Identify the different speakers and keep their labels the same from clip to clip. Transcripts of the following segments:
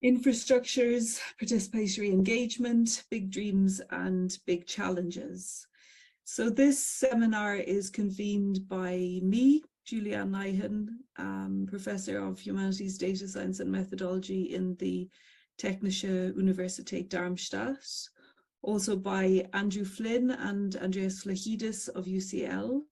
Speaker 1: Infrastructures, participatory engagement, big dreams and big challenges. So this seminar is convened by me, Julianne Nyhan, Professor of Humanities, Data Science and Methodology in the Technische Universität Darmstadt, also by Andrew Flynn and Andreas Flachidis of UCL,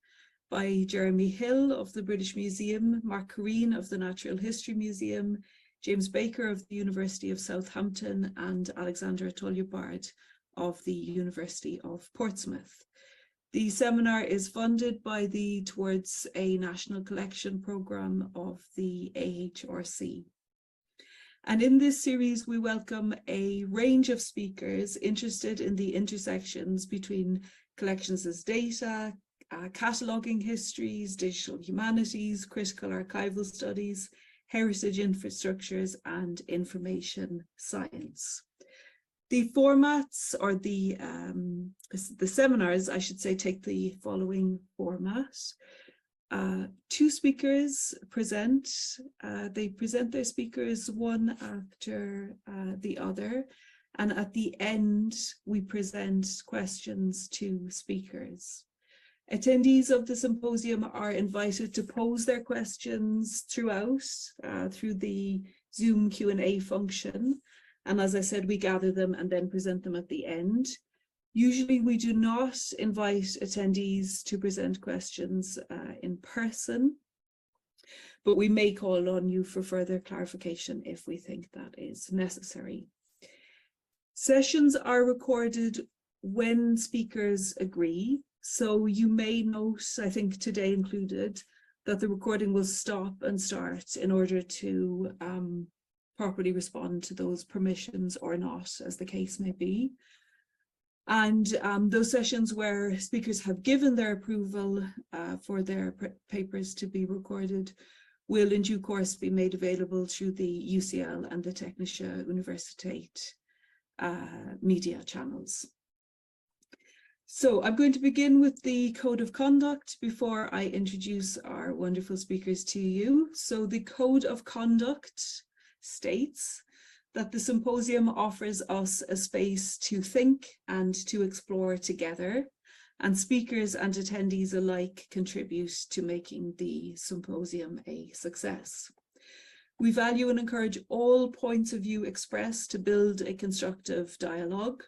Speaker 1: by Jeremy Hill of the British Museum, Mark Careen of the Natural History Museum, James Baker of the University of Southampton, and Alexandra Toljubard of the University of Portsmouth. The seminar is funded by the Towards a National Collection programme of the AHRC. And in this series, we welcome a range of speakers interested in the intersections between collections as data, cataloguing histories, digital humanities, critical archival studies, heritage infrastructures, and information science. The formats, or the seminars, I should say, take the following format. Two speakers present. They present their speakers one after the other. And at the end, we present questions to speakers. Attendees of the symposium are invited to pose their questions throughout, through the Zoom Q&A function. And as I said, we gather them and then present them at the end. Usually we do not invite attendees to present questions in person, but we may call on you for further clarification if we think that is necessary. Sessions are recorded when speakers agree. So you may note, I think today included, that the recording will stop and start in order to properly respond to those permissions or not, as the case may be. And those sessions where speakers have given their approval for their papers to be recorded will in due course be made available through the UCL and the Technische Universität media channels. So I'm going to begin with the code of conduct before I introduce our wonderful speakers to you. So the code of conduct states that the symposium offers us a space to think and to explore together, and speakers and attendees alike contribute to making the symposium a success. We value and encourage all points of view expressed to build a constructive dialogue.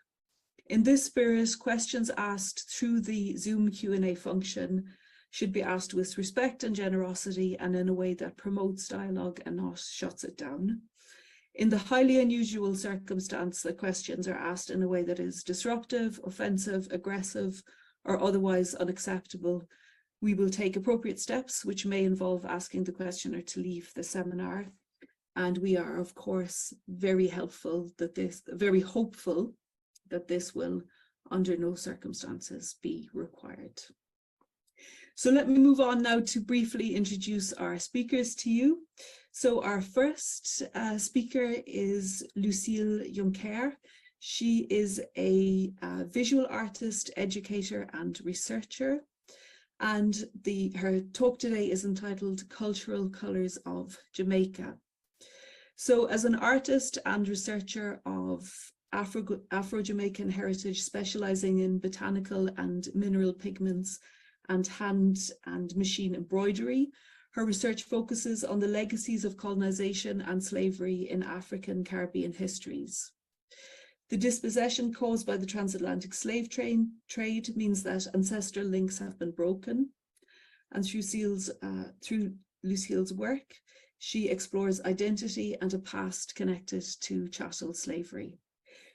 Speaker 1: In this spirit, questions asked through the Zoom Q&A function should be asked with respect and generosity and in a way that promotes dialogue and not shuts it down. In the highly unusual circumstance that questions are asked in a way that is disruptive, offensive, aggressive, or otherwise unacceptable, we will take appropriate steps, which may involve asking the questioner to leave the seminar. And we are, of course, very hopeful that this will, under no circumstances, be required. So let me move on now to briefly introduce our speakers to you. So our first speaker is Lucille Junkere. She is a visual artist, educator, and researcher. And her talk today is entitled Cultural Colours of Jamaica. So as an artist and researcher of Afro-Jamaican heritage, specializing in botanical and mineral pigments and hand and machine embroidery, her research focuses on the legacies of colonization and slavery in African Caribbean histories. The dispossession caused by the transatlantic slave trade means that ancestral links have been broken. And through Lucille's work, she explores identity and a past connected to chattel slavery.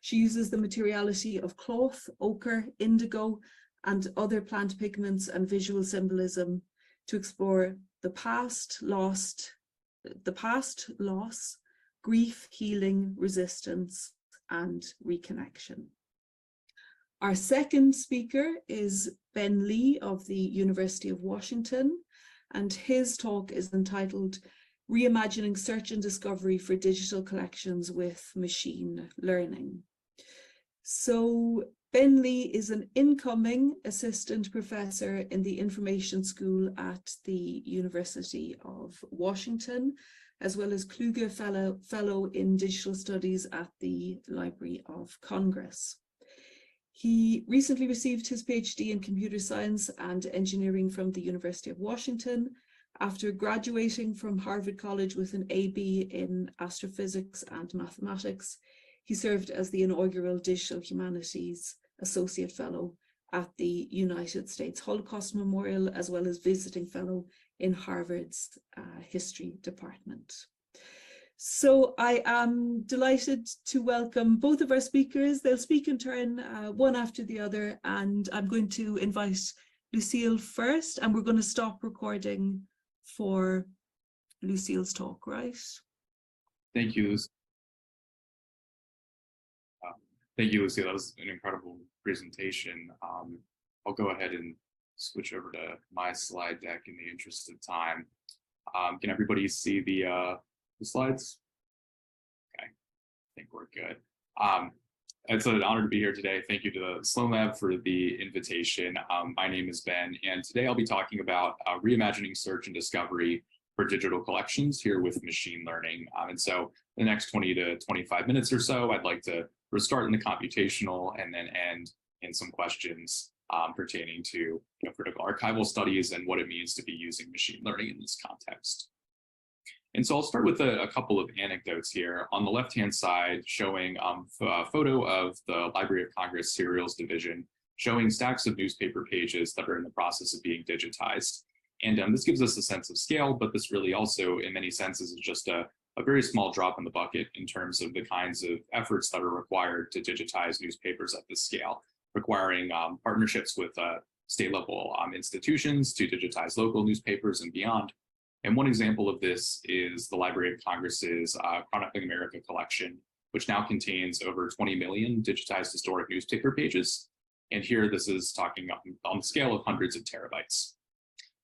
Speaker 1: She uses the materiality of cloth, ochre, indigo, and other plant pigments and visual symbolism to explore the past, loss, grief, healing, resistance, and reconnection. Our second speaker is Ben Lee of the University of Washington, and his talk is entitled Reimagining Search and Discovery for Digital Collections with Machine Learning. So Ben Lee is an incoming assistant professor in the Information School at the University of Washington, as well as Kluge Fellow in Digital Studies at the Library of Congress. He recently received his PhD in computer science and engineering from the University of Washington. After graduating from Harvard College with an AB in astrophysics and mathematics, he served as the inaugural Digital Humanities Associate Fellow at the United States Holocaust Memorial, as well as visiting fellow in Harvard's History Department. So I am delighted to welcome both of our speakers. They'll speak in turn, one after the other, and I'm going to invite Lucille first, and we're going to stop recording for Lucille's talk, right?
Speaker 2: Thank you. Thank you, Lucille. That was an incredible presentation. I'll go ahead and switch over to my slide deck in the interest of time. Can everybody see the slides? Okay, I think we're good. It's an honor to be here today. Thank you to the Sloane Lab for the invitation. My name is Ben, and today I'll be talking about reimagining search and discovery for digital collections here with machine learning. And so the next 20 to 25 minutes or so, I'd like to start in the computational and then end in some questions pertaining to critical archival studies and what it means to be using machine learning in this context. And so I'll start with a couple of anecdotes here. On the left-hand side, showing a photo of the Library of Congress Serials Division, showing stacks of newspaper pages that are in the process of being digitized. And this gives us a sense of scale, but this really also, in many senses, is just a very small drop in the bucket in terms of the kinds of efforts that are required to digitize newspapers at this scale, requiring partnerships with state-level institutions to digitize local newspapers and beyond. And one example of this is the Library of Congress's Chronicling America collection, which now contains over 20 million digitized historic newspaper pages. And here, this is talking on the scale of hundreds of terabytes.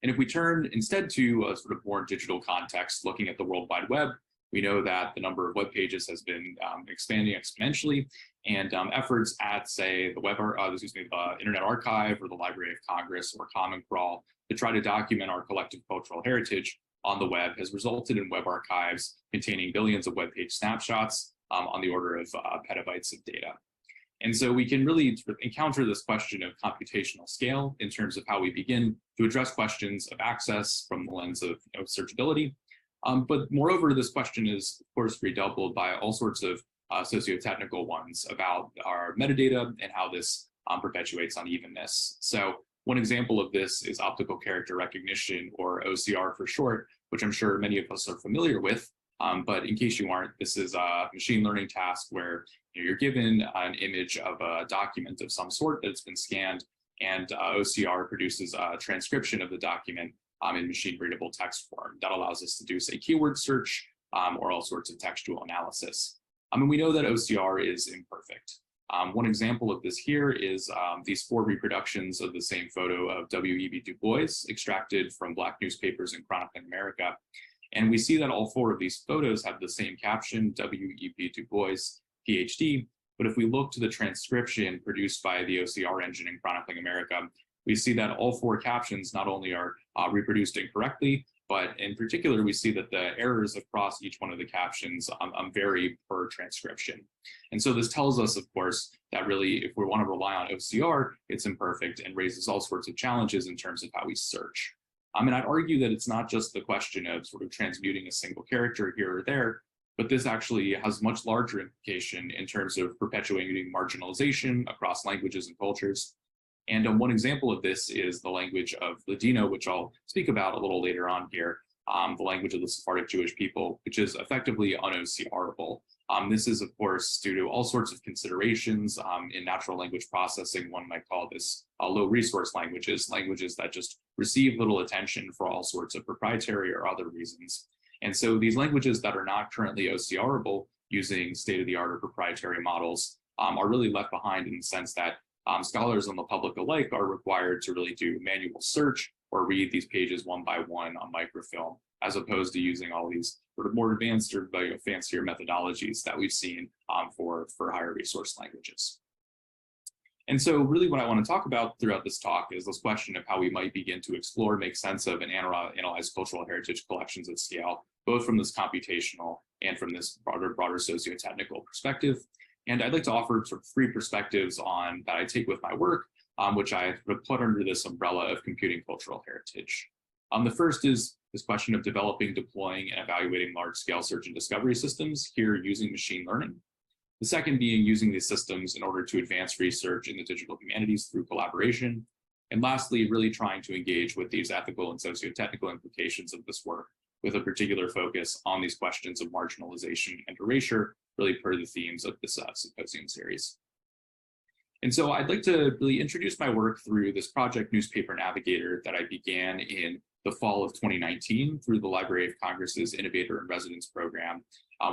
Speaker 2: And if we turn instead to a sort of more digital context, looking at the World Wide Web, we know that the number of web pages has been expanding exponentially, and efforts at, say, the Internet Archive or the Library of Congress or Common Crawl to try to document our collective cultural heritage on the web has resulted in web archives containing billions of web page snapshots on the order of petabytes of data. And so we can really sort of encounter this question of computational scale in terms of how we begin to address questions of access from the lens of searchability. But moreover, this question is, of course, redoubled by all sorts of socio-technical ones about our metadata and how this perpetuates unevenness. So one example of this is optical character recognition, or OCR for short, which I'm sure many of us are familiar with. But in case you aren't, this is a machine learning task where you're given an image of a document of some sort that's been scanned, and OCR produces a transcription of the document in machine readable text form. That allows us to do, say, keyword search or all sorts of textual analysis. And we know that OCR is imperfect. One example of this here is these 4 reproductions of the same photo of W.E.B. Du Bois extracted from Black newspapers in Chronicling America. And we see that all 4 of these photos have the same caption, W.E.B. Du Bois, PhD. But if we look to the transcription produced by the OCR engine in Chronicling America, we see that all 4 captions not only are reproduced incorrectly, but in particular, we see that the errors across each one of the captions vary per transcription. And so this tells us, of course, that really, if we want to rely on OCR, it's imperfect and raises all sorts of challenges in terms of how we search. And I'd argue that it's not just the question of sort of transmuting a single character here or there, but this actually has much larger implication in terms of perpetuating marginalization across languages and cultures. And one example of this is the language of Ladino, which I'll speak about a little later on here, the language of the Sephardic Jewish people, which is effectively un-OCRable. This is, of course, due to all sorts of considerations in natural language processing. One might call this low resource languages that just receive little attention for all sorts of proprietary or other reasons. And so these languages that are not currently OCRable using state-of-the-art or proprietary models are really left behind in the sense that scholars and the public alike are required to really do manual search or read these pages one by one on microfilm, as opposed to using all these sort of more advanced or fancier methodologies that we've seen for higher resource languages. And so really what I want to talk about throughout this talk is this question of how we might begin to explore, make sense of, and analyze cultural heritage collections at scale, both from this computational and from this broader socio-technical perspective. And I'd like to offer sort of 3 perspectives on that I take with my work, which I put under this umbrella of computing cultural heritage. The first is this question of developing, deploying, and evaluating large-scale search and discovery systems, here using machine learning. The second being using these systems in order to advance research in the digital humanities through collaboration. And lastly, really trying to engage with these ethical and socio-technical implications of this work, with a particular focus on these questions of marginalization and erasure, really per the themes of this symposium series. And so I'd like to really introduce my work through this project Newspaper Navigator that I began in the fall of 2019 through the Library of Congress's Innovator in Residence program,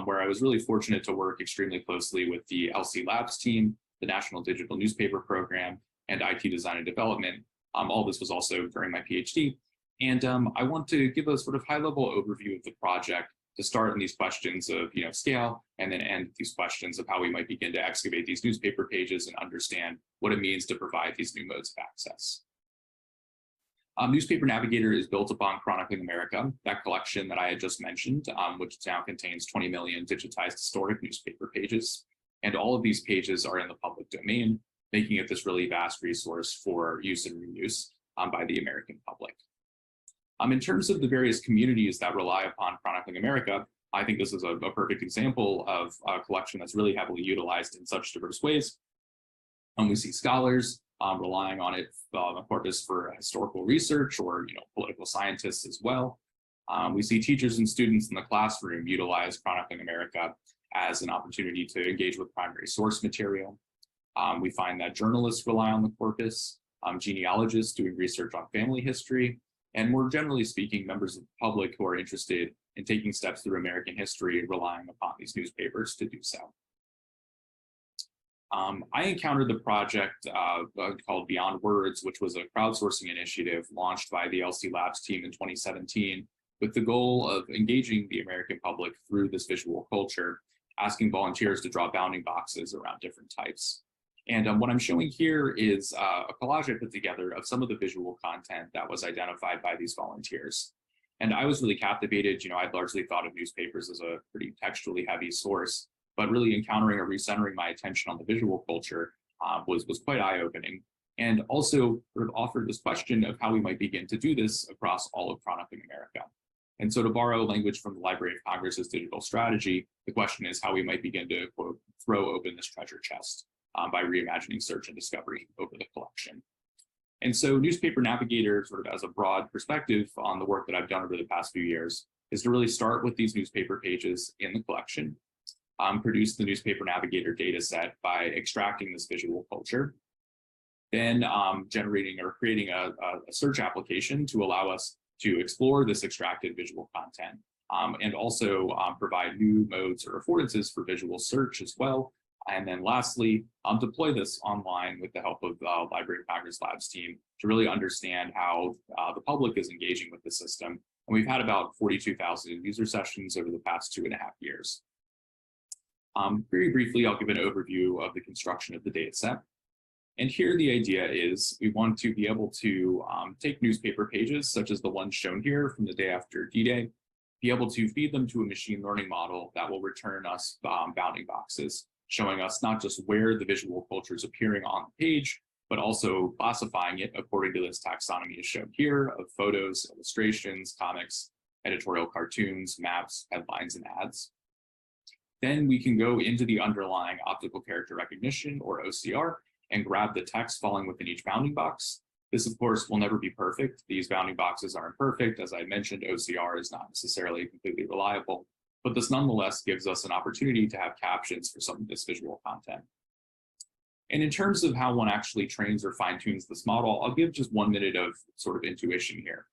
Speaker 2: where I was really fortunate to work extremely closely with the LC Labs team, the National Digital Newspaper Program, and IT Design and Development. All this was also during my PhD. And I want to give a sort of high-level overview of the project to start in these questions of scale, and then end these questions of how we might begin to excavate these newspaper pages and understand what it means to provide these new modes of access. Newspaper Navigator is built upon Chronicling America, that collection that I had just mentioned, which now contains 20 million digitized historic newspaper pages. And all of these pages are in the public domain, making it this really vast resource for use and reuse by the American public. In terms of the various communities that rely upon Chronicling America, I think this is a perfect example of a collection that's really heavily utilized in such diverse ways. We see scholars relying on it, a corpus for historical research, or political scientists as well. We see teachers and students in the classroom utilize Chronicling America as an opportunity to engage with primary source material. We find that journalists rely on the corpus, genealogists doing research on family history, and more generally speaking, members of the public who are interested in taking steps through American history relying upon these newspapers to do so. I encountered the project called Beyond Words, which was a crowdsourcing initiative launched by the LC Labs team in 2017 with the goal of engaging the American public through this visual culture, asking volunteers to draw bounding boxes around different types. And what I'm showing here is a collage I put together of some of the visual content that was identified by these volunteers. And I was really captivated. I'd largely thought of newspapers as a pretty textually heavy source, but really encountering or recentering my attention on the visual culture was quite eye-opening, and also sort of offered this question of how we might begin to do this across all of Chronicling America. And so to borrow language from the Library of Congress's digital strategy, the question is how we might begin to, quote, throw open this treasure chest by reimagining search and discovery over the collection. And so Newspaper Navigator, sort of as a broad perspective on the work that I've done over the past few years, is to really start with these newspaper pages in the collection, produce the Newspaper Navigator data set by extracting this visual culture, then generating or creating a search application to allow us to explore this extracted visual content, and also provide new modes or affordances for visual search as well. And then lastly, deploy this online with the help of the Library of Congress Labs team to really understand how the public is engaging with the system. And we've had about 42,000 user sessions over the past 2.5 years. Very briefly, I'll give an overview of the construction of the data set. And here the idea is we want to be able to take newspaper pages, such as the one shown here from the day after D-Day, be able to feed them to a machine learning model that will return us bounding boxes, showing us not just where the visual culture is appearing on the page, but also classifying it according to this taxonomy as shown here of photos, illustrations, comics, editorial cartoons, maps, headlines, and ads. Then we can go into the underlying optical character recognition, or OCR, and grab the text falling within each bounding box. This, of course, will never be perfect. These bounding boxes aren't perfect. As I mentioned, OCR is not necessarily completely reliable, but this nonetheless gives us an opportunity to have captions for some of this visual content. And in terms of how one actually trains or fine-tunes this model, I'll give just 1 minute of sort of intuition here.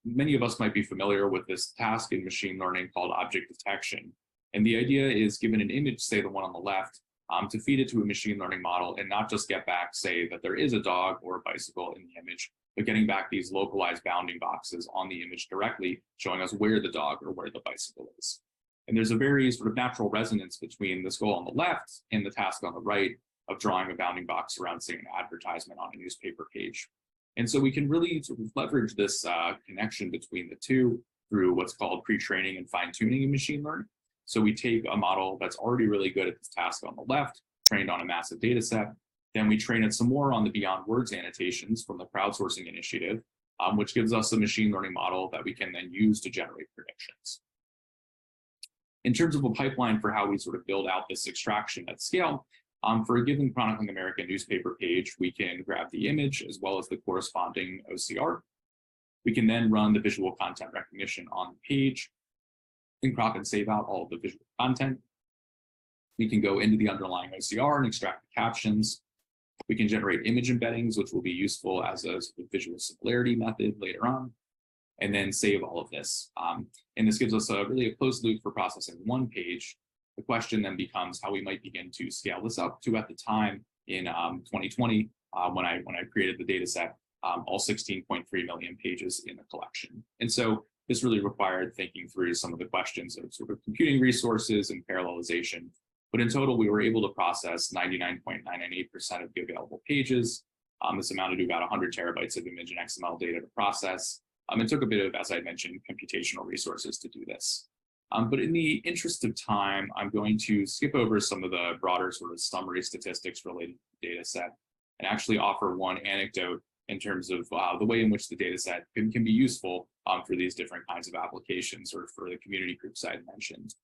Speaker 2: Many of us might be familiar with this task in machine learning called object detection. And the idea is, given an image, say the one on the left, to feed it to a machine learning model and not just get back, say, that there is a dog or a bicycle in the image, but getting back these localized bounding boxes on the image directly, showing us where the dog or where the bicycle is. And there's a very sort of natural resonance between this goal on the left and the task on the right, of drawing a bounding box around, say, an advertisement on a newspaper page. And so we can really sort of leverage this connection between the two through what's called pre-training and fine-tuning in machine learning. So we take a model that's already really good at this task on the left, trained on a massive data set, then we train it some more on the beyond words annotations from the crowdsourcing initiative, which gives us a machine learning model that we can then use to generate predictions. In terms of a pipeline for how we sort of build out this extraction at scale, for a given Chronicling America newspaper page, we can grab the image as well as the corresponding OCR. We can then run the visual content recognition on the page and crop and save out all of the visual content. We can go into the underlying OCR and extract the captions. We can generate image embeddings, which will be useful as a sort of visual similarity method later on, and then save all of this. And this gives us really a closed loop for processing one page. The question then becomes how we might begin to scale this up to, at the time in 2020, when I created the data set, all 16.3 million pages in the collection. And so this really required thinking through some of the questions of sort of computing resources and parallelization. But in total, we were able to process 99.998% of the available pages. This amounted to about 100 terabytes of image and XML data to process. It took a bit of, as I mentioned, computational resources to do this. But in the interest of time, I'm going to skip over some of the broader sort of summary statistics related to the data set and actually offer one anecdote in terms of the way in which the data set can be useful for these different kinds of applications, or for the community groups I mentioned.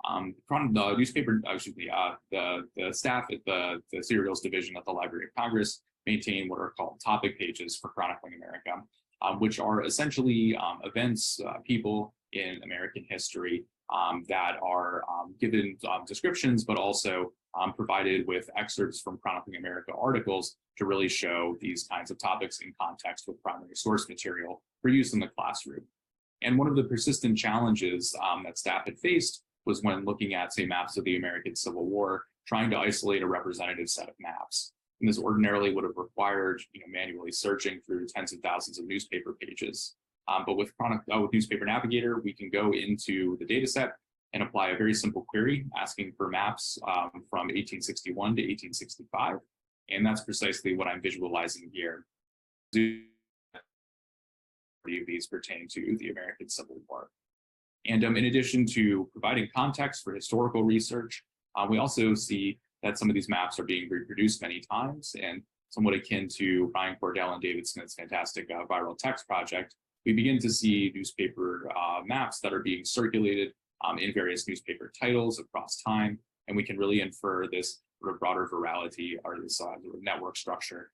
Speaker 2: The newspaper, the staff at the serials division at the Library of Congress maintain what are called topic pages for Chronicling America, which are essentially events, people in American history that are given descriptions, but also provided with excerpts from Chronicling America articles to really show these kinds of topics in context with primary source material for use in the classroom. And one of the persistent challenges that staff had faced was when looking at, say, maps of the American Civil War, trying to isolate a representative set of maps. And this ordinarily would have required, manually searching through tens of thousands of newspaper pages. But with Newspaper Navigator, we can go into the data set and apply a very simple query asking for maps from 1861 to 1865. And that's precisely what I'm visualizing here. These pertain to the American Civil War. And in addition to providing context for historical research, we also see that some of these maps are being reproduced many times, and somewhat akin to Ryan Cordell and David Smith's fantastic viral text project, we begin to see newspaper maps that are being circulated in various newspaper titles across time, and we can really infer this sort of broader virality, or this sort of network structure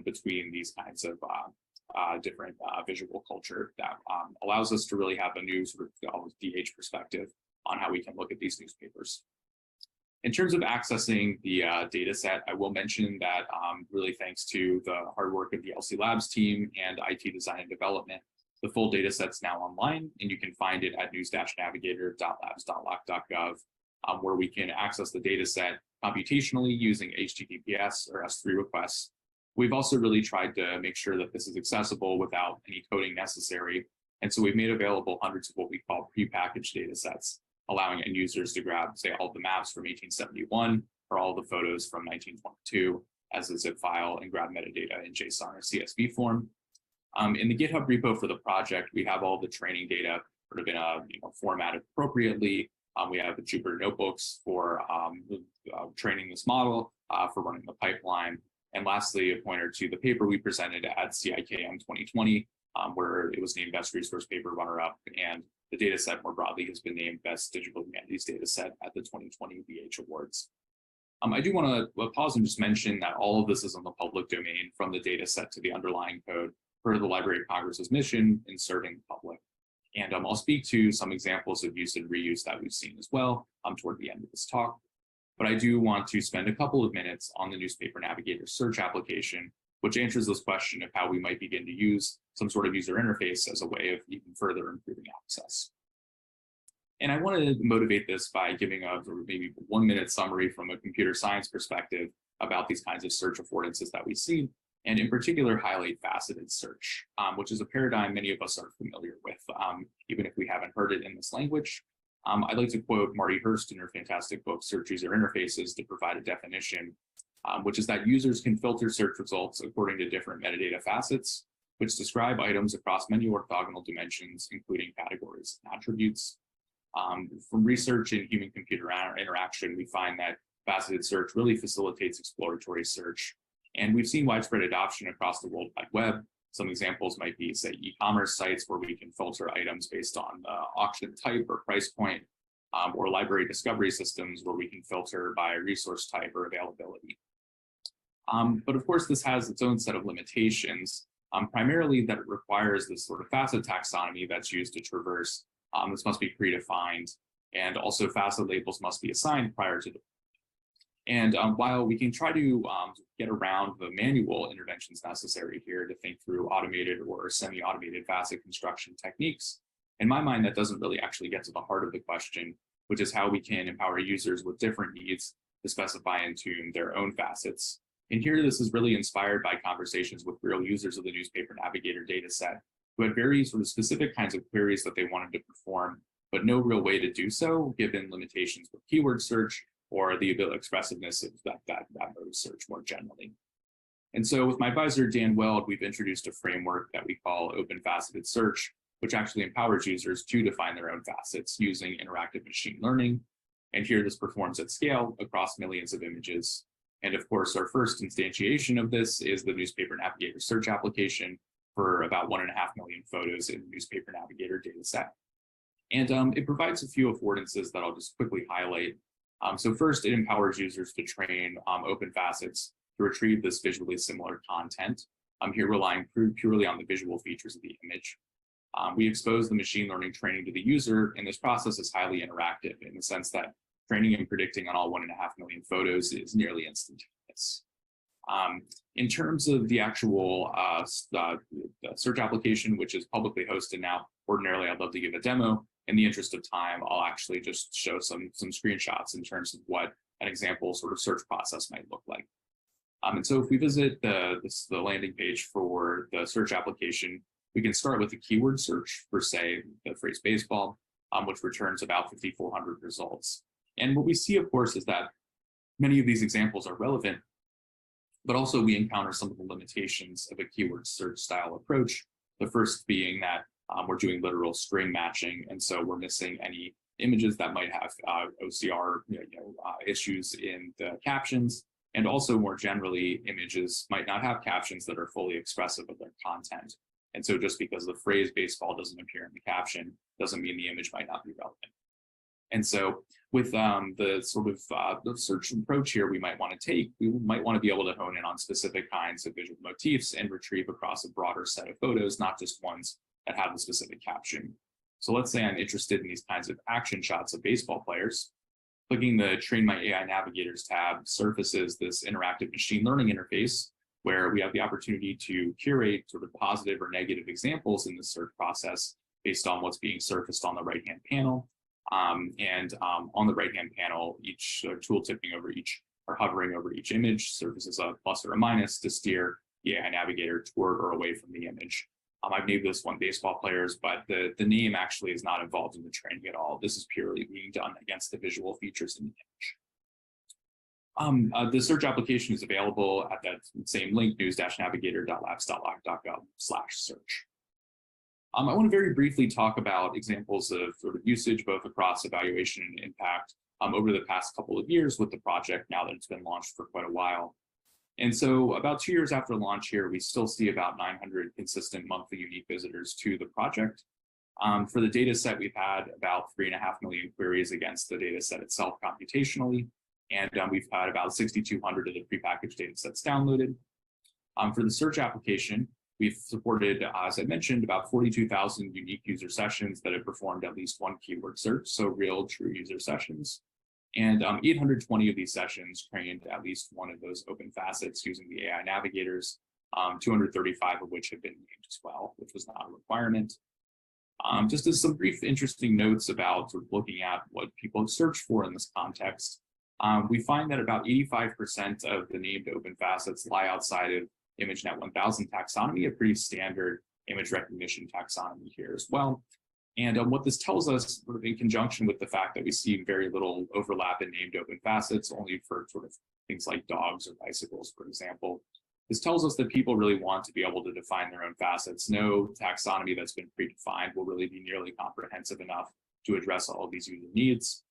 Speaker 2: between these kinds of different visual culture that allows us to really have a new sort of DH perspective on how we can look at these newspapers. In terms of accessing the data set, I will mention that really thanks to the hard work of the LC Labs team and IT design and development, the full data set's now online, and you can find it at news-navigator.labs.loc.gov, where we can access the data set computationally using HTTPS or S3 requests. We've also really tried to make sure that this is accessible without any coding necessary. And so we've made available hundreds of what we call prepackaged data sets, allowing end users to grab, say, all the maps from 1871 or all the photos from 1922 as a zip file and grab metadata in JSON or CSV form. In the GitHub repo for the project, we have all the training data sort of in a formatted appropriately. We have the Jupyter notebooks for training this model, for running the pipeline. And lastly, a pointer to the paper we presented at CIKM 2020, where it was named Best Resource Paper Runner-Up, and the data set more broadly has been named Best Digital Humanities Data Set at the 2020 BH Awards. I do want to pause and just mention that all of this is in the public domain, from the data set to the underlying code, per the Library of Congress's mission in serving the public. And I'll speak to some examples of use and reuse that we've seen as well toward the end of this talk. But I do want to spend a couple of minutes on the Newspaper Navigator search application, which answers this question of how we might begin to use some sort of user interface as a way of even further improving access. And I want to motivate this by giving a maybe 1-minute summary from a computer science perspective about these kinds of search affordances that we see, and in particular highlight faceted search, which is a paradigm many of us are familiar with, even if we haven't heard it in this language. I'd like to quote Marty Hurst in her fantastic book, Search User Interfaces, to provide a definition. which is that users can filter search results according to different metadata facets, which describe items across many orthogonal dimensions, including categories and attributes. From research in human-computer interaction, we find that faceted search really facilitates exploratory search. And we've seen widespread adoption across the World Wide Web. Some examples might be, say, e-commerce sites where we can filter items based on auction type or price point, or library discovery systems where we can filter by resource type or availability. But of course, this has its own set of limitations, primarily that it requires this sort of facet taxonomy that's used to traverse. This must be predefined, and also facet labels must be assigned prior to the. And while we can try to get around the manual interventions necessary here to think through automated or semi-automated facet construction techniques, in my mind, that doesn't really actually get to the heart of the question, which is how we can empower users with different needs to specify and tune their own facets. And here, this is really inspired by conversations with real users of the Newspaper Navigator dataset, who had very sort of specific kinds of queries that they wanted to perform, but no real way to do so, given limitations with keyword search or the expressiveness of that mode of search more generally. And so with my advisor, Dan Weld, we've introduced a framework that we call Open Faceted Search, which actually empowers users to define their own facets using interactive machine learning. And here this performs at scale across millions of images. And of course, our first instantiation of this is the Newspaper Navigator search application for about 1.5 million photos in the Newspaper Navigator dataset. And it provides a few affordances that I'll just quickly highlight. So first, it empowers users to train open facets to retrieve this visually similar content. I'm here relying purely on the visual features of the image. We expose the machine learning training to the user, and this process is highly interactive in the sense that training and predicting on all 1.5 million photos is nearly instantaneous. In terms of the actual the search application, which is publicly hosted now, ordinarily I'd love to give a demo. In the interest of time, I'll actually just show some screenshots in terms of what an example sort of search process might look like. And so if we visit the landing page for the search application, we can start with a keyword search for, say, the phrase baseball, which returns about 5,400 results. And what we see, of course, is that many of these examples are relevant, but also we encounter some of the limitations of a keyword search style approach. The first being that we're doing literal string matching, and so we're missing any images that might have OCR issues in the captions, and also more generally, images might not have captions that are fully expressive of their content. And so just because the phrase baseball doesn't appear in the caption doesn't mean the image might not be relevant. And so with the sort of the search approach here we might want to take, we might want to be able to hone in on specific kinds of visual motifs and retrieve across a broader set of photos, not just ones that have a specific caption. So let's say I'm interested in these kinds of action shots of baseball players. Clicking the Train My AI Navigators tab surfaces this interactive machine learning interface where we have the opportunity to curate sort of positive or negative examples in the search process based on what's being surfaced on the right-hand panel. On the right-hand panel, each tool tipping over each or hovering over each image surfaces a plus or a minus to steer the AI Navigator toward or away from the image. I've named this one baseball players, but the name actually is not involved in the training at all. This is purely being done against the visual features in the image. The search application is available at that same link, news-navigator.labs.lac.gov/search. I want to very briefly talk about examples of sort of usage, both across evaluation and impact over the past couple of years with the project now that it's been launched for quite a while. And so about 2 years after launch here, we still see about 900 consistent monthly unique visitors to the project. For the data set, we've had about 3.5 million queries against the data set itself computationally. And we've had about 6,200 of the prepackaged data sets downloaded. For the search application, we've supported, as I mentioned, about 42,000 unique user sessions that have performed at least one keyword search, so real true user sessions. And 820 of these sessions trained at least one of those open facets using the AI navigators, 235 of which have been named as well, which was not a requirement. Just as some brief interesting notes about sort of looking at what people search for in this context, we find that about 85% of the named open facets lie outside of ImageNet 1000 taxonomy, a pretty standard image recognition taxonomy here as well. And what this tells us, sort of in conjunction with the fact that we see very little overlap in named open facets, only for sort of things like dogs or bicycles, for example. This tells us that people really want to be able to define their own facets. No taxonomy that's been predefined will really be nearly comprehensive enough to address all of these user needs.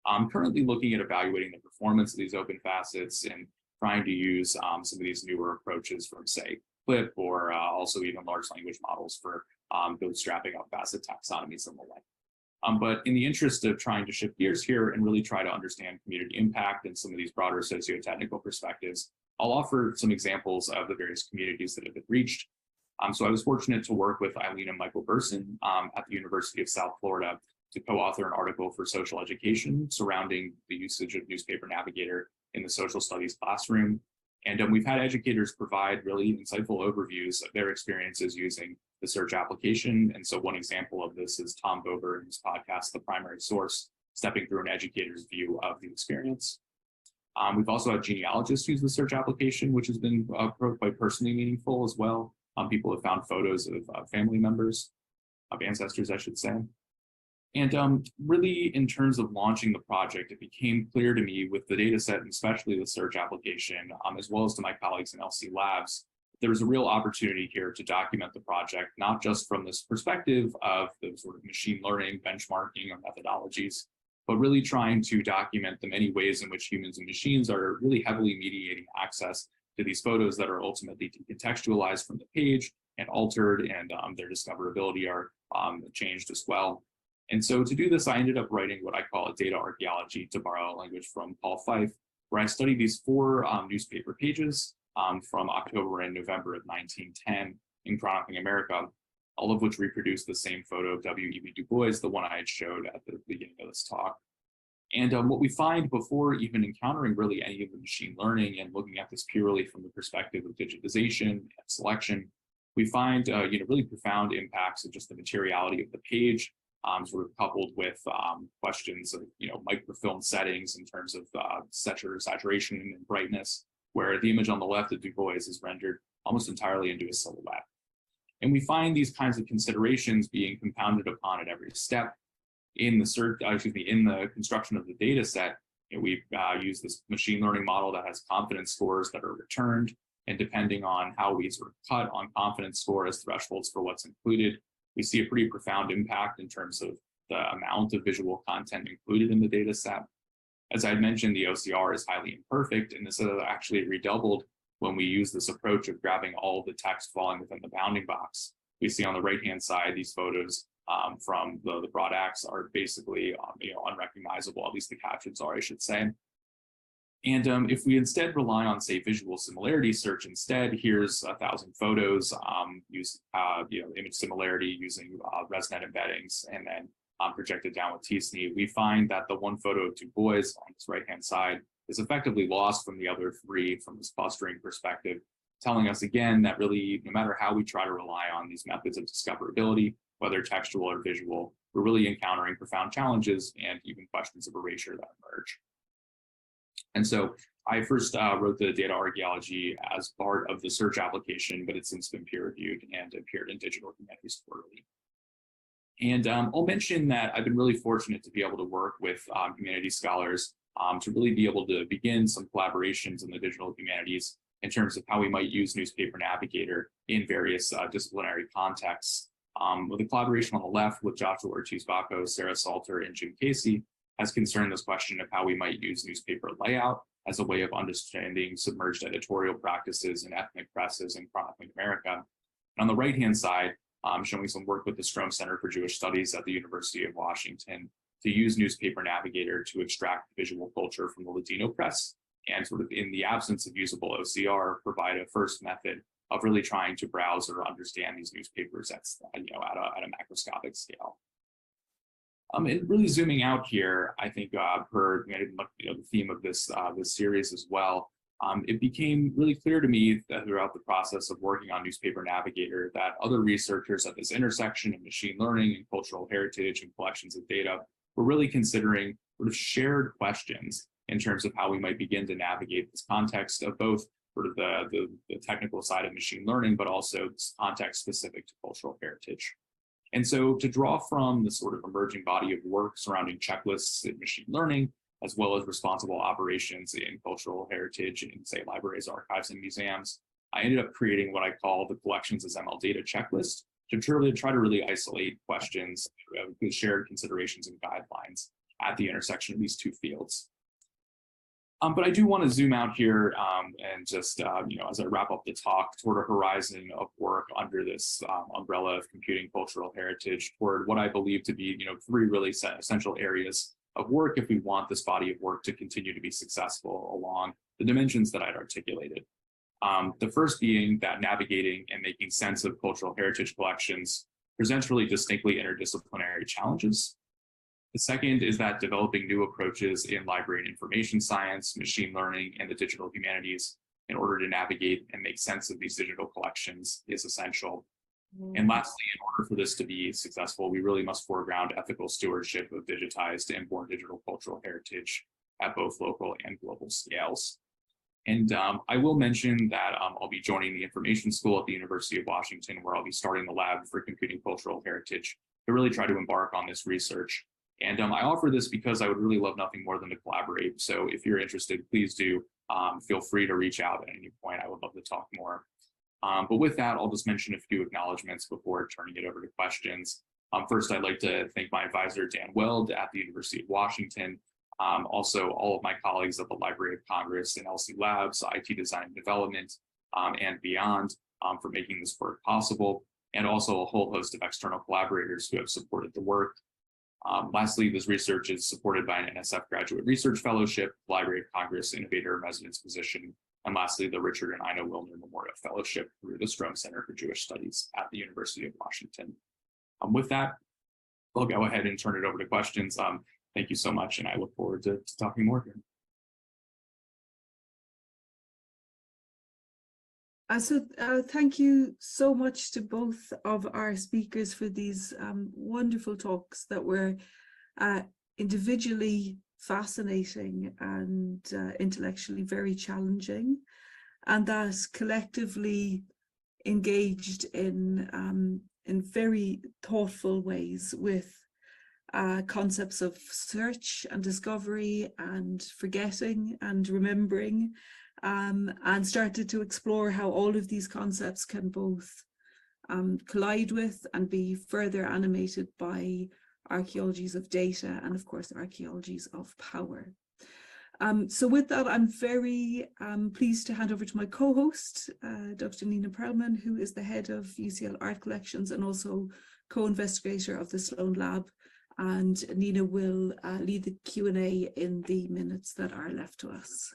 Speaker 2: I'm currently looking at evaluating the performance of these open facets and trying to use some of these newer approaches from, say, Clip or also even large language models for bootstrapping up facet taxonomies and the like. But in the interest of trying to shift gears here and really try to understand community impact and some of these broader socio-technical perspectives, I'll offer some examples of the various communities that have been reached. So I was fortunate to work with Eileen and Michael Burson at the University of South Florida to co-author an article for social education surrounding the usage of Newspaper Navigator in the social studies classroom. And we've had educators provide really insightful overviews of their experiences using the search application. And so one example of this is Tom Bober in his podcast, The Primary Source, stepping through an educator's view of the experience. We've also had genealogists use the search application, which has been quite personally meaningful as well. People have found photos of family members, of ancestors, I should say. And really, in terms of launching the project, it became clear to me with the data set, and especially the search application, as well as to my colleagues in LC Labs, there was a real opportunity here to document the project, not just from this perspective of the sort of machine learning, benchmarking, or methodologies, but really trying to document the many ways in which humans and machines are really heavily mediating access to these photos that are ultimately decontextualized from the page and altered, and their discoverability are changed as well. And so to do this, I ended up writing what I call a data archaeology, to borrow a language from Paul Fife, where I studied these 4 newspaper pages from October and November of 1910 in Chronicling America, all of which reproduce the same photo of W.E.B. Du Bois, the one I had showed at the beginning of this talk. And what we find before even encountering really any of the machine learning and looking at this purely from the perspective of digitization and selection, we find really profound impacts of just the materiality of the page, sort of coupled with questions of microfilm settings in terms of saturation and brightness, where the image on the left of Du Bois is rendered almost entirely into a silhouette. And we find these kinds of considerations being compounded upon at every step in the in the construction of the data set. We use this machine learning model that has confidence scores that are returned, and depending on how we sort of cut on confidence score as thresholds for what's included, we see a pretty profound impact in terms of the amount of visual content included in the data set. As I had mentioned, the OCR is highly imperfect, and this is actually redoubled when we use this approach of grabbing all of the text falling within the bounding box. We see on the right-hand side, these photos from the broad axe are basically unrecognizable, at least the captions are, I should say. And if we instead rely on, say, visual similarity search instead, here's 1,000 photos, use image similarity using ResNet embeddings, and then projected down with t-SNE, we find that the one photo of Du Bois on this right-hand side is effectively lost from the other 3 from this clustering perspective, telling us again that really, no matter how we try to rely on these methods of discoverability, whether textual or visual, we're really encountering profound challenges and even questions of erasure that emerge. And so I first wrote the data archaeology as part of the search application, but it's since been peer-reviewed and appeared in Digital Humanities Quarterly. And I'll mention that I've been really fortunate to be able to work with humanities scholars to really be able to begin some collaborations in the digital humanities in terms of how we might use Newspaper Navigator in various disciplinary contexts. With the collaboration on the left with Joshua Ortiz-Baco, Sarah Salter, and Jim Casey has concerned this question of how we might use newspaper layout as a way of understanding submerged editorial practices in ethnic presses in Chronicling America. And on the right-hand side, showing some work with the Strom Center for Jewish Studies at the University of Washington to use Newspaper Navigator to extract visual culture from the Ladino press, and sort of in the absence of usable OCR, provide a first method of really trying to browse or understand these newspapers at a macroscopic scale. And really zooming out here, I think per the theme of this series as well, it became really clear to me that throughout the process of working on Newspaper Navigator that other researchers at this intersection of machine learning and cultural heritage and collections of data were really considering sort of shared questions in terms of how we might begin to navigate this context of both sort of the technical side of machine learning, but also this context specific to cultural heritage. And so to draw from the sort of emerging body of work surrounding checklists in machine learning, as well as responsible operations in cultural heritage in, say, libraries, archives, and museums, I ended up creating what I call the Collections as ML Data checklist to try to really isolate questions with shared considerations and guidelines at the intersection of these two fields. But I do want to zoom out here and just, as I wrap up the talk, toward a horizon of work under this umbrella of computing cultural heritage toward what I believe to be, three really essential areas of work if we want this body of work to continue to be successful along the dimensions that I'd articulated. The first being that navigating and making sense of cultural heritage collections presents really distinctly interdisciplinary challenges. The second is that developing new approaches in library and information science, machine learning, and the digital humanities in order to navigate and make sense of these digital collections is essential. And lastly, in order for this to be successful, we really must foreground ethical stewardship of digitized and born digital cultural heritage at both local and global scales. And I will mention that I'll be joining the Information School at the University of Washington, where I'll be starting the lab for computing cultural heritage to really try to embark on this research. And I offer this because I would really love nothing more than to collaborate. So if you're interested, please do feel free to reach out at any point. I would love to talk more. But with that, I'll just mention a few acknowledgements before turning it over to questions. First, I'd like to thank my advisor, Dan Weld at the University of Washington. Also, all of my colleagues at the Library of Congress and LC Labs, IT Design and Development, and beyond for making this work possible. And also a whole host of external collaborators who have supported the work. Lastly, this research is supported by an NSF Graduate Research Fellowship, Library of Congress Innovator in Residence Position, and lastly, the Richard and Ina Wilner Memorial Fellowship through the Strome Center for Jewish Studies at the University of Washington. With that, I'll go ahead and turn it over to questions. Thank you so much, and I look forward to talking more here.
Speaker 1: Thank you so much to both of our speakers for these wonderful talks that were individually fascinating and intellectually very challenging, and that collectively engaged in very thoughtful ways with concepts of search and discovery and forgetting and remembering. And started to explore how all of these concepts can both collide with and be further animated by archaeologies of data and, of course, archaeologies of power. So with that, I'm very pleased to hand over to my co-host, Dr. Nina Perlman, who is the head of UCL Art Collections and also co-investigator of the Sloane Lab. And Nina will lead the Q&A in the minutes that are left to us.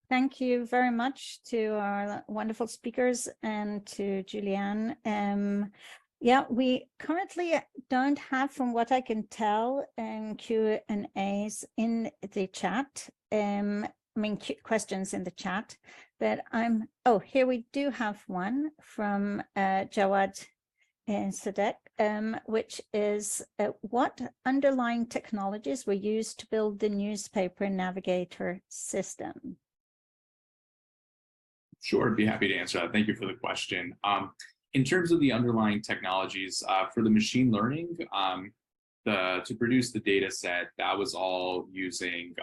Speaker 3: Thank you very much to our wonderful speakers and to Julianne. Yeah, we currently don't have, from what I can tell, Q&As in the chat. Questions in the chat, but here we do have one from Jawad Sadek, which is what underlying technologies were used to build the newspaper navigator system?
Speaker 2: Sure, I'd be happy to answer that. Thank you for the question. In terms of the underlying technologies for the machine learning, to produce the data set, that was all using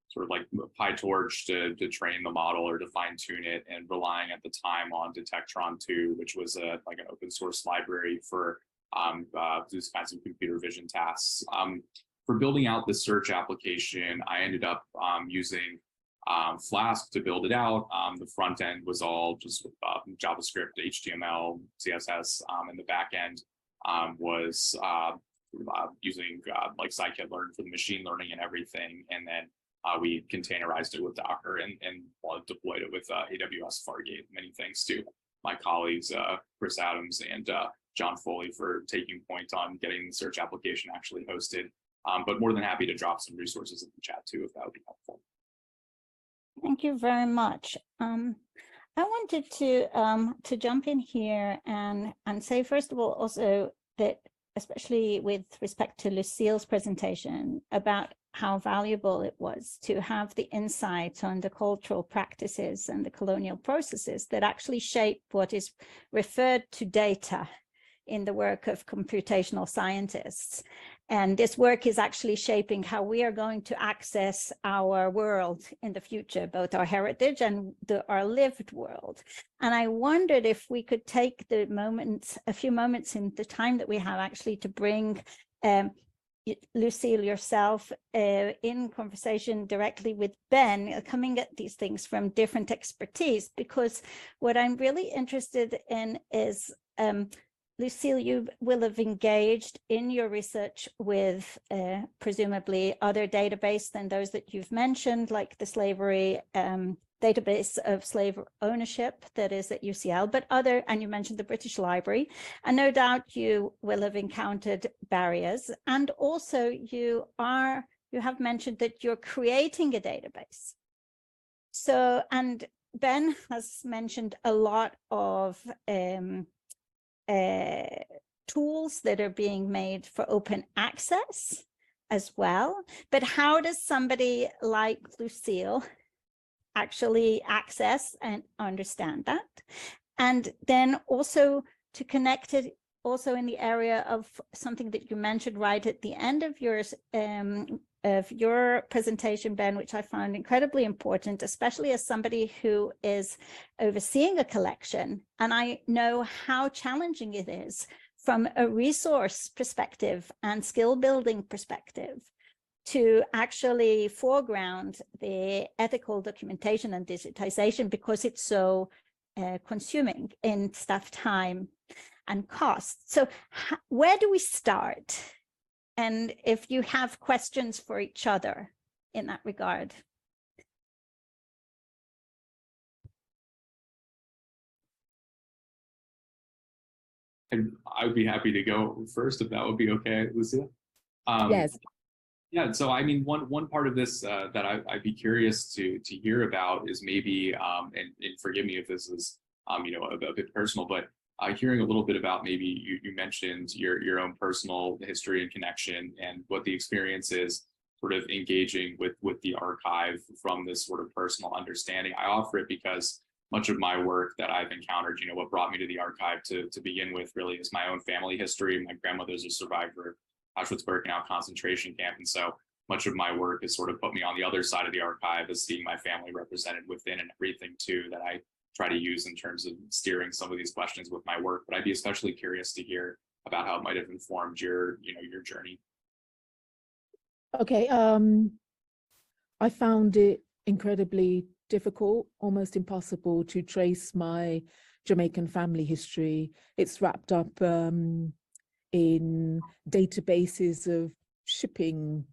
Speaker 2: sort of like PyTorch to train the model or to fine tune it, and relying at the time on Detectron 2, which was like an open source library for these kinds of computer vision tasks. For building out the search application, I ended up using Flask to build it out. The front end was all just with JavaScript, HTML, CSS, and the back end was using like scikit-learn for the machine learning and everything. And then we containerized it with Docker and deployed it with AWS Fargate. Many thanks to my colleagues, Chris Adams and John Foley, for taking point on getting the search application actually hosted. But more than happy to drop some resources in the chat too, if that would be helpful.
Speaker 3: Thank you very much. I wanted to jump in here and say, first of all, also that, especially with respect to Lucille's presentation, about how valuable it was to have the insight on the cultural practices and the colonial processes that actually shape what is referred to data in the work of computational scientists. And this work is actually shaping how we are going to access our world in the future, both our heritage and our lived world. And I wondered if we could take a few moments in the time that we have actually to bring Lucille, yourself, in conversation directly with Ben, coming at these things from different expertise, because what I'm really interested in is, Lucille, you will have engaged in your research with presumably other database than those that you've mentioned, like the slavery database of slave ownership that is at UCL, but and you mentioned the British Library, and no doubt you will have encountered barriers. And also you have mentioned that you're creating a database. So, and Ben has mentioned a lot of tools that are being made for open access as well. But how does somebody like Lucille actually access and understand that? And then also to connect it also in the area of something that you mentioned right at the end of your presentation, Ben, which I found incredibly important, especially as somebody who is overseeing a collection. And I know how challenging it is from a resource perspective and skill building perspective to actually foreground the ethical documentation and digitization, because it's so consuming in staff time and cost. So where do we start? And if you have questions for each other in that regard.
Speaker 2: And I would be happy to go first if that would be okay, Lucille.
Speaker 4: Yes.
Speaker 2: Yeah, so I mean, one part of this that I'd be curious to hear about is maybe, and forgive me if this is you know, a bit personal, but hearing a little bit about, maybe you mentioned your own personal history and connection, and what the experience is sort of engaging with the archive from this sort of personal understanding. I offer it because much of my work that I've encountered, you know, what brought me to the archive to begin with really is my own family history. My grandmother's a survivor of Auschwitz-Birkenau concentration camp, and so much of my work has sort of put me on the other side of the archive, as seeing my family represented within and everything too that I try to use in terms of steering some of these questions with my work. But I'd be especially curious to hear about how it might have informed your journey.
Speaker 4: Okay. I found it incredibly difficult, almost impossible to trace my Jamaican family history. It's wrapped up in databases of shipping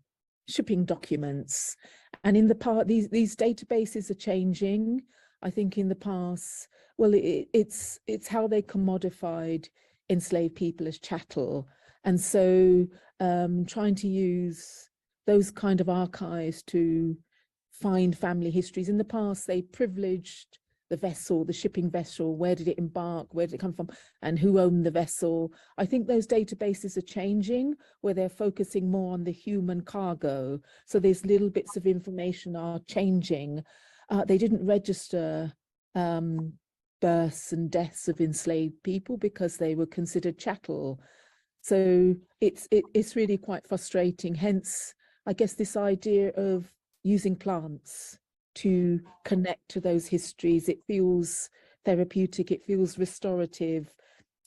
Speaker 4: documents, and in the part these databases are changing. I think in the past, well, it's how they commodified enslaved people as chattel, and so trying to use those kind of archives to find family histories. In the past, they privileged the vessel, the shipping vessel. Where did it embark? Where did it come from? And who owned the vessel? I think those databases are changing, where they're focusing more on the human cargo. So these little bits of information are changing. They didn't register births and deaths of enslaved people because they were considered chattel. So it's really quite frustrating. Hence, I guess this idea of using plants to connect to those histories. It feels therapeutic, it feels restorative,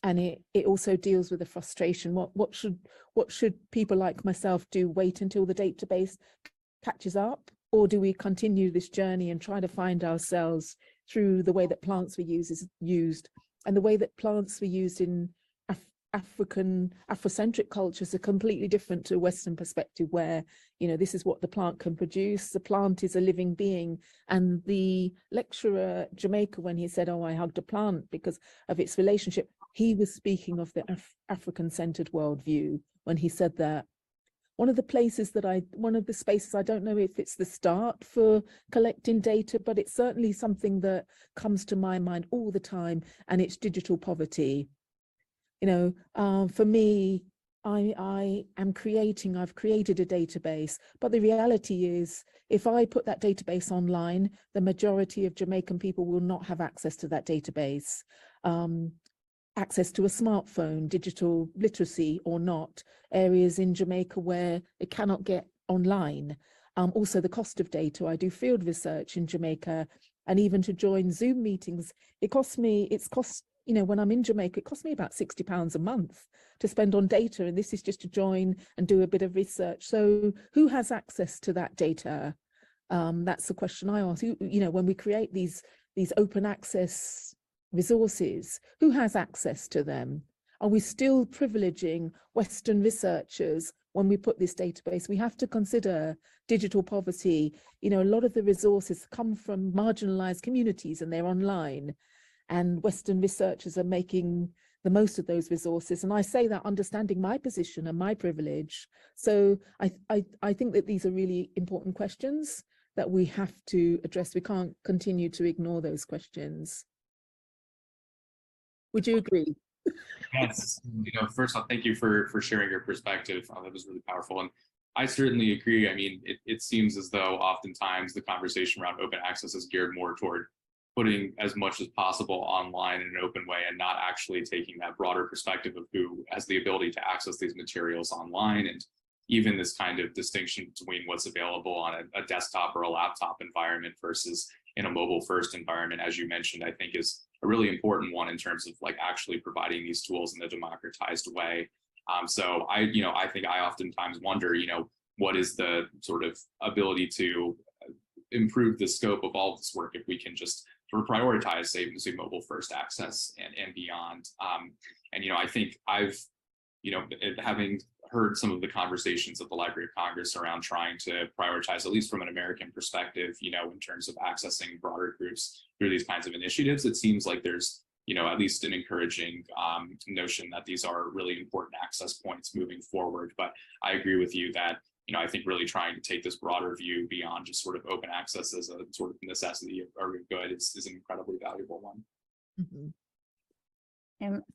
Speaker 4: and it also deals with the frustration. What should people like myself do? Wait until the database catches up? Or do we continue this journey and try to find ourselves through the way that plants were used, and the way that plants were used in Afrocentric cultures are completely different to a Western perspective, where, you know, this is what the plant can produce. The plant is a living being. And the lecturer at Jamaica, when he said, "Oh, I hugged a plant because of its relationship," he was speaking of the African-centered worldview when he said that. One of the spaces, I don't know if it's the start for collecting data, but it's certainly something that comes to my mind all the time, and it's digital poverty. You know, for me, I've created a database, but the reality is, if I put that database online, the majority of Jamaican people will not have access to that database. access to a smartphone, digital literacy or not, areas in Jamaica where it cannot get online. Also the cost of data. I do field research in Jamaica, and even to join Zoom meetings, when I'm in Jamaica, it costs me about £60 a month to spend on data. And this is just to join and do a bit of research. So who has access to that data? That's the question I ask. When we create these open access resources, who has access to them? Are we still privileging Western researchers when we put this database? We have to consider digital poverty. A lot of the resources come from marginalized communities and they're online, and Western researchers are making the most of those resources. And I say that understanding my position and my privilege. So I think that these are really important questions that we have to address. We can't continue to ignore those questions. Would you agree?
Speaker 2: Yes, first off, thank you for sharing your perspective. That was really powerful. And I certainly agree. I mean, it seems as though oftentimes the conversation around open access is geared more toward putting as much as possible online in an open way and not actually taking that broader perspective of who has the ability to access these materials online, and even this kind of distinction between what's available on a desktop or a laptop environment versus in a mobile first environment, as you mentioned, I think is a really important one in terms of like actually providing these tools in a democratized way. So I think I oftentimes wonder, what is the sort of ability to improve the scope of all of this work if we can just sort of prioritize, say mobile first access and beyond. And I think I've, having heard some of the conversations at the Library of Congress around trying to prioritize, at least from an American perspective, in terms of accessing broader groups through these kinds of initiatives, it seems like there's, at least an encouraging notion that these are really important access points moving forward. But I agree with you that, I think really trying to take this broader view beyond just sort of open access as a sort of necessity or good is an incredibly valuable one.
Speaker 4: Mm-hmm.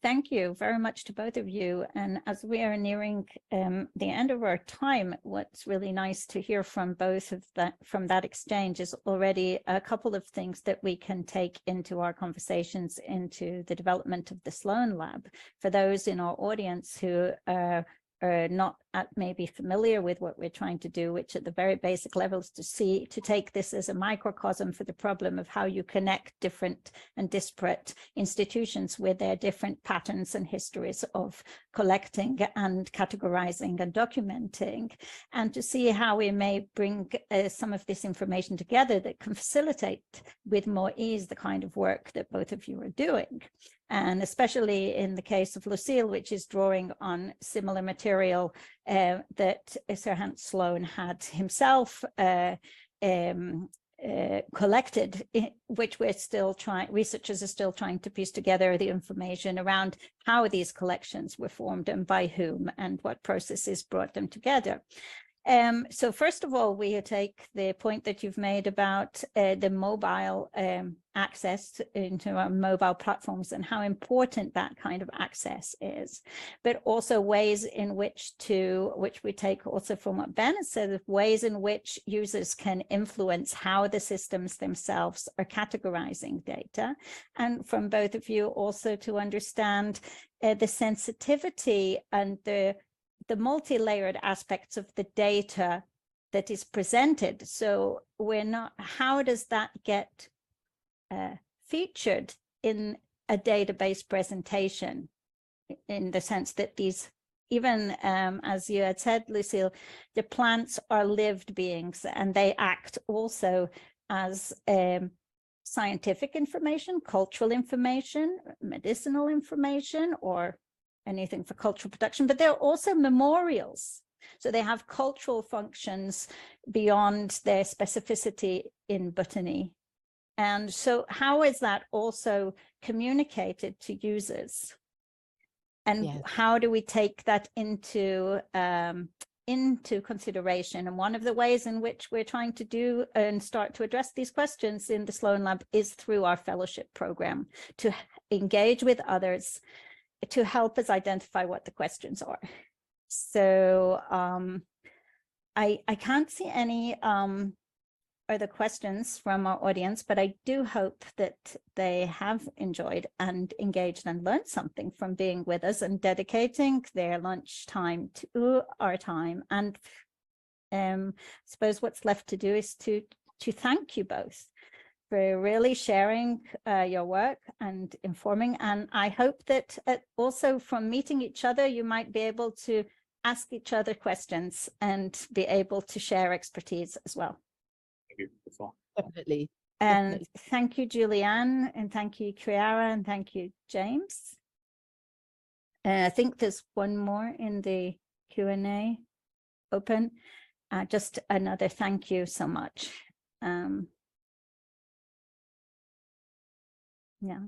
Speaker 3: Thank you very much to both of you. And as we are nearing the end of our time, what's really nice to hear from both of that exchange is already a couple of things that we can take into our conversations into the development of the Sloane Lab. For those in our audience who are not maybe familiar with what we're trying to do, which at the very basic levels to take this as a microcosm for the problem of how you connect different and disparate institutions with their different patterns and histories of collecting and categorizing and documenting, and to see how we may bring some of this information together that can facilitate with more ease the kind of work that both of you are doing. And especially in the case of Lucille, which is drawing on similar material that Sir Hans Sloane had himself collected, which researchers are still trying to piece together the information around how these collections were formed and by whom and what processes brought them together. So first of all, we take the point that you've made about the mobile access into our mobile platforms and how important that kind of access is, but also ways in which we take also from what Ben has said, ways in which users can influence how the systems themselves are categorizing data. And from both of you also to understand the sensitivity and the multi-layered aspects of the data that is presented. So how does that get featured in a database presentation, in the sense that these, even as you had said, Lucille, the plants are lived beings and they act also as scientific information, cultural information, medicinal information, or anything for cultural production, but they're also memorials. So they have cultural functions beyond their specificity in botany. And so how is that also communicated to users? And
Speaker 4: Yes.
Speaker 3: how do we take that into consideration? And one of the ways in which we're trying to do and start to address these questions in the Sloane Lab is through our fellowship program, to engage with others to help us identify what the questions are. So I can't see any the questions from our audience, but I do hope that they have enjoyed and engaged and learned something from being with us and dedicating their lunch time to our time. And I suppose what's left to do is to thank you both for really sharing your work and informing. And I hope that also from meeting each other, you might be able to ask each other questions and be able to share expertise as well.
Speaker 4: Definitely.
Speaker 3: And
Speaker 4: Definitely.
Speaker 3: thank you, Julianne, and thank you, Chiara, and thank you, James. I think there's one more in the Q&A open. Just another thank you so much. Yeah.